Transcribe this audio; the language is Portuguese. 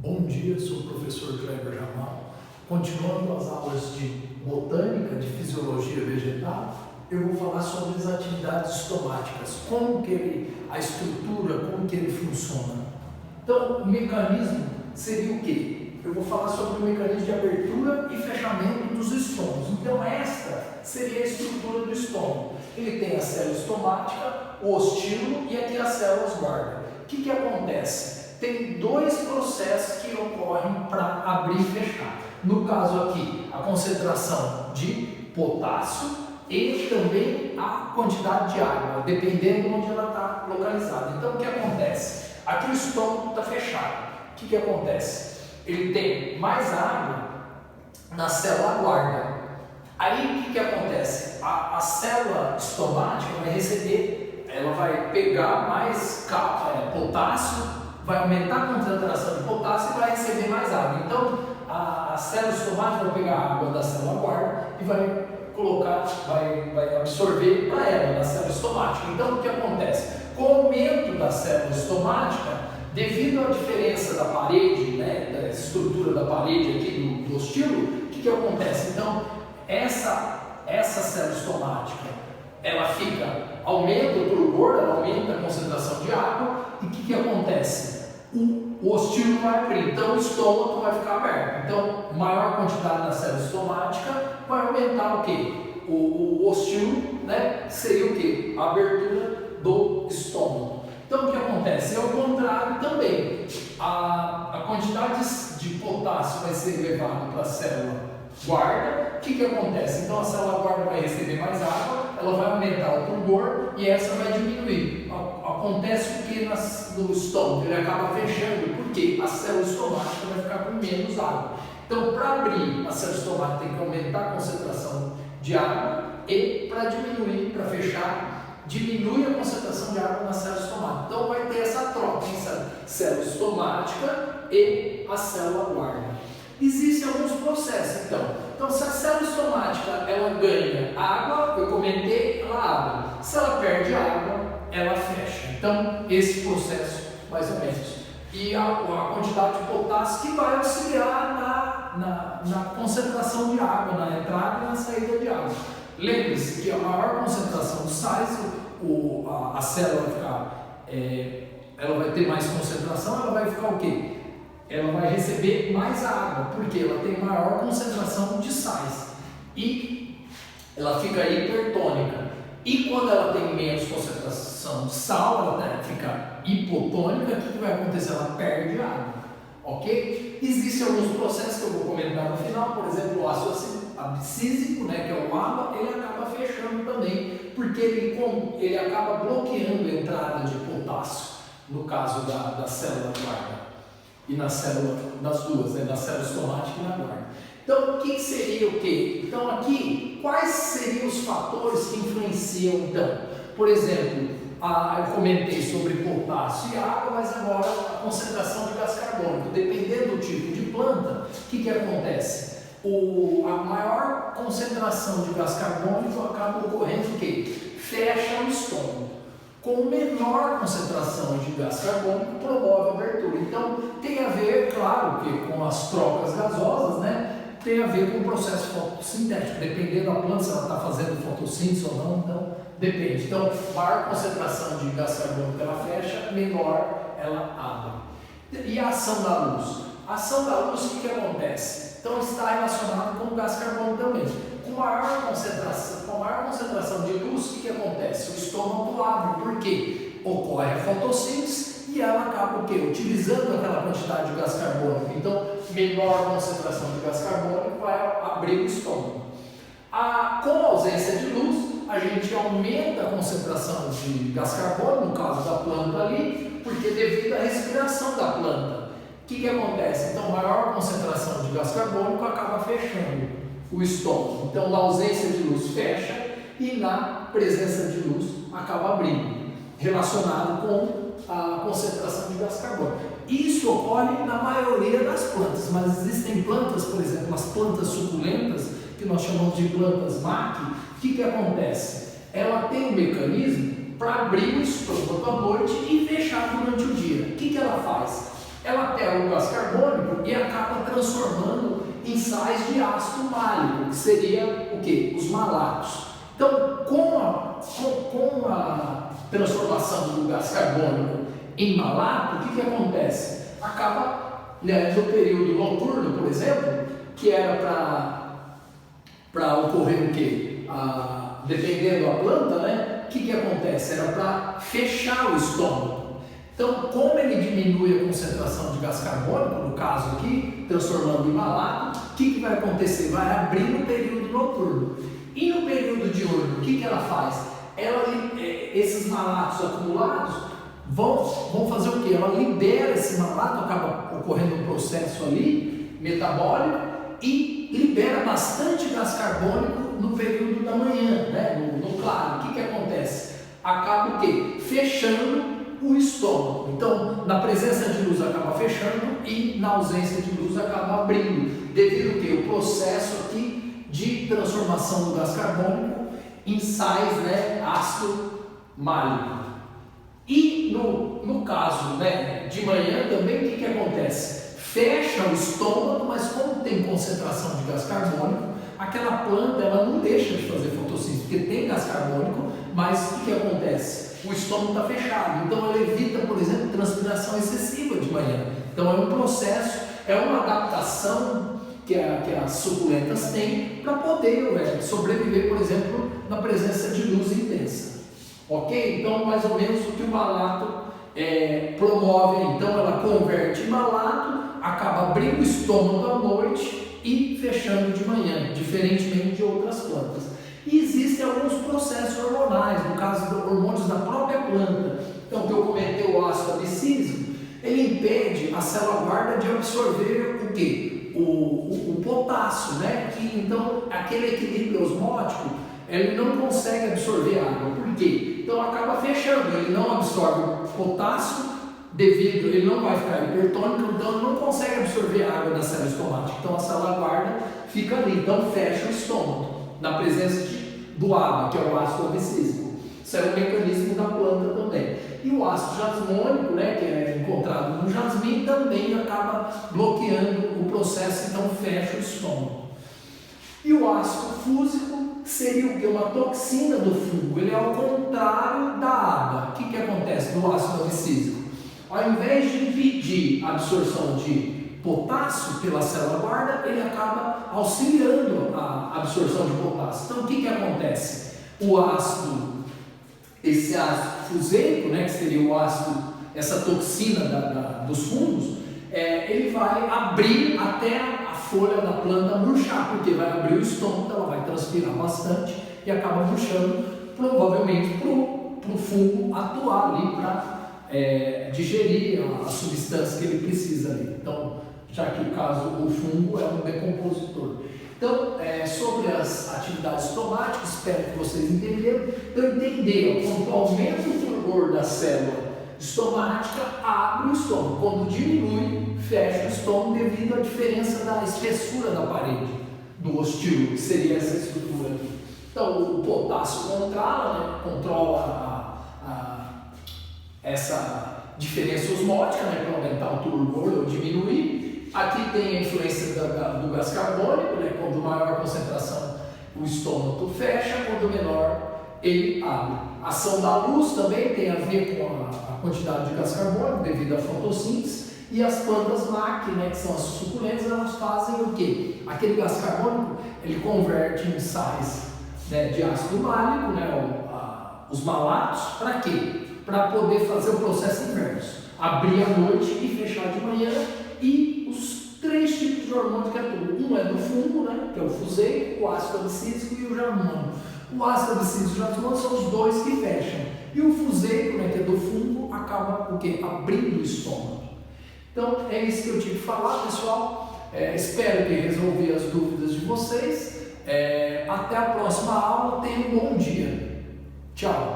Bom dia, sou o professor Kleber Jamal. Continuando as aulas de botânica, de fisiologia vegetal, eu vou falar sobre as atividades estomáticas, a estrutura, como que ele funciona. Então, o mecanismo seria o quê? Eu vou falar sobre o mecanismo de abertura e fechamento dos estômagos. Então, esta seria a estrutura do estômago. Ele tem a célula estomática, o ostíolo e aqui as células guarda. O que acontece? Tem dois processos que ocorrem para abrir e fechar. No caso aqui, a concentração de potássio e também a quantidade de água, dependendo de onde ela está localizada. Então, o que acontece? Aqui o estômago está fechado. O que acontece? Ele tem mais água na célula guarda. Aí, o que acontece? A célula estomática vai receber, ela vai pegar mais potássio, vai aumentar a concentração de potássio e vai receber mais água. Então, a célula estomática vai pegar a água da célula guarda e vai colocar, vai absorver para ela, na célula estomática. Então, o que acontece? Com o aumento da célula estomática, devido à diferença da parede, da estrutura da parede aqui do ostíolo, o que acontece? Então, essa célula estomática, ela aumenta o turgor, ela aumenta a concentração de água, e o que acontece? O ostíolo vai abrir, então o estômago vai ficar aberto. Então, maior quantidade da célula estomática vai aumentar o quê? O ostíolo, seria o quê? A abertura do estômago. Então, o que acontece? É o contrário também. A quantidade de potássio vai ser levada para a célula guarda. O que acontece? Então, a célula guarda vai receber mais água, ela vai aumentar o turgor e essa vai diminuir. Acontece o que no estômago? Ele acaba fechando, porque a célula estomática vai ficar com menos água. Então, para abrir a célula estomática, tem que aumentar a concentração de água e para diminuir, para fechar, diminui a concentração de água na célula estomática. Então, vai ter essa troca entre a célula estomática e a célula guarda. Existem alguns processos, então se a célula estomática ela ganha água, eu comentei, ela abre. Se ela perde água, ela fecha. Então, esse processo, mais ou menos. E a quantidade de potássio que vai auxiliar na concentração de água, na entrada e na saída de água. Lembre-se que a maior concentração de sais, a célula vai ficar, ela vai ter mais concentração, ela vai ficar o quê? Ela vai receber mais água, porque ela tem maior concentração de sais e ela fica hipertônica. E quando ela tem menos concentração de sal, ela fica hipotônica. O que vai acontecer? Ela perde água, ok? Existem alguns processos que eu vou comentar no final, por exemplo, o ácido abscísico, que é o ABA, ele acaba fechando também, porque ele acaba bloqueando a entrada de potássio, no caso da célula guarda. E na célula das duas, na célula estomática e na guarda. Então, o que seria o quê? Então, aqui, quais seriam os fatores que influenciam, então? Por exemplo, eu comentei sobre potássio e água, mas agora a concentração de gás carbônico. Dependendo do tipo de planta, o que acontece? A maior concentração de gás carbônico acaba ocorrendo o quê? Fecha o estômago. Com menor concentração de gás carbônico, promove a abertura. Então, tem a ver, claro, que com as trocas gasosas, tem a ver com o processo fotossintético. Dependendo da planta, se ela está fazendo fotossíntese ou não, então depende. Então, maior concentração de gás carbônico ela fecha, menor ela abre. E a ação da luz? A ação da luz, o que acontece? Então, está relacionado com o gás carbônico também. Com maior concentração de luz, o que acontece? O estômago abre, porque ocorre a fotossíntese e ela acaba o quê? Utilizando aquela quantidade de gás carbônico. Então, menor concentração de gás carbônico vai abrir o estômago. Com a ausência de luz, a gente aumenta a concentração de gás carbônico, no caso da planta ali, porque devido à respiração da planta. O que acontece? Então, maior concentração de gás carbônico acaba fechando o estômago. Então, na ausência de luz fecha e na presença de luz acaba abrindo, relacionado com a concentração de gás carbônico. Isso ocorre na maioria das plantas, mas existem plantas, por exemplo, as plantas suculentas, que nós chamamos de plantas MAC. O que acontece? Ela tem um mecanismo para abrir o estômago à noite e fechar durante o dia. O que ela faz? ela pega o gás carbônico e acaba transformando em sais de ácido málico, que seria o quê? Os malatos. Então, com a transformação do gás carbônico em malato, o que acontece? Acaba, né, no período noturno, por exemplo, que era para ocorrer o quê? Dependendo da planta, né? O que acontece? Era para fechar o estômago. Então, como ele diminui a concentração de gás carbônico, no caso aqui, transformando em malato, o que vai acontecer? Vai abrir no período noturno. E no período diurno, o que ela faz? Esses malatos acumulados vão fazer o quê? Ela libera esse malato, acaba ocorrendo um processo ali, metabólico, e libera bastante gás carbônico no período da manhã, né? no claro. O que acontece? Acaba o quê? Fechando o estômago. Então, na presença de luz acaba fechando e na ausência de luz acaba abrindo, devido ao que? O processo aqui de transformação do gás carbônico em sais, né, ácido málico. E no caso, né, de manhã também, o que acontece? Fecha o estômago, mas como tem concentração de gás carbônico, aquela planta ela não deixa de fazer fotossíntese, porque tem gás carbônico, mas o que acontece? O estômago está fechado, então ela evita, por exemplo, transpiração excessiva de manhã. Então é um processo, é uma adaptação que as suculentas têm para poder sobreviver, por exemplo, na presença de luz intensa. Ok? Então, mais ou menos o que o malato promove. Então, ela converte em malato, acaba abrindo o estômago à noite e fechando de manhã, diferentemente de outras plantas. E existem alguns processos hormonais, no caso dos hormônios da própria planta. Então, que eu comentei, o ácido abscísico, ele impede a célula guarda de absorver o quê? O potássio, né? Que então aquele equilíbrio osmótico ele não consegue absorver água. Por quê? Então acaba fechando, ele não absorve o potássio ele não vai ficar hipertônico, então ele não consegue absorver água da célula estomática. Então a célula guarda fica ali, então fecha o estômago na presença do ABA, que é o ácido abscísico. Isso é um mecanismo da planta também. E o ácido jasmônico, né, que é encontrado no jasmim, também acaba bloqueando o processo, então fecha o estômago. E o ácido fúsico seria o que? Uma toxina do fungo. Ele é ao contrário da ABA. O que acontece no ácido abscísico? Ao invés de impedir a absorção de potássio pela célula guarda, ele acaba auxiliando a absorção de potássio. Então o que acontece? Esse ácido fuseico, né, que seria o ácido, essa toxina dos fungos, ele vai abrir até a folha da planta murchar, porque vai abrir o estômago, ela vai transpirar bastante e acaba murchando, provavelmente para o fungo atuar ali para digerir a substância que ele precisa ali. Então, já que o caso, o fungo é um decompositor. Então, sobre as atividades estomáticas, espero que vocês entenderam. Então, entender, quando aumenta o fulgor da célula estomática, abre o estômago. Quando diminui, fecha o estômago devido à diferença da espessura da parede do ostilo, que seria essa estrutura aqui. Então, o potássio controla essa diferença osmótica, né, para aumentar o fulgor ou diminuir. Aqui tem a influência do gás carbônico, né? Quando maior a concentração o estômago fecha, quando menor ele abre. A ação da luz também tem a ver com a quantidade de gás carbônico devido à fotossíntese. E as plantas MAC, né, que são as suculentas, elas fazem o quê? Aquele gás carbônico ele converte em sais, né, de ácido málico, né, os malatos, para quê? Para poder fazer o processo inverso, abrir à noite e fechar de manhã. E os três tipos de hormônios que atuam. Um é do fungo, né, que é o fuseico, o ácido abscísico e o jasmônio. O ácido abscísico e o jasmônio são os dois que fecham. E o fuseico, né, que é do fungo, acaba o quê? Abrindo o estômago. Então é isso que eu tive que falar, pessoal. Espero ter resolvido as dúvidas de vocês. Até a próxima aula. Tenham um bom dia. Tchau.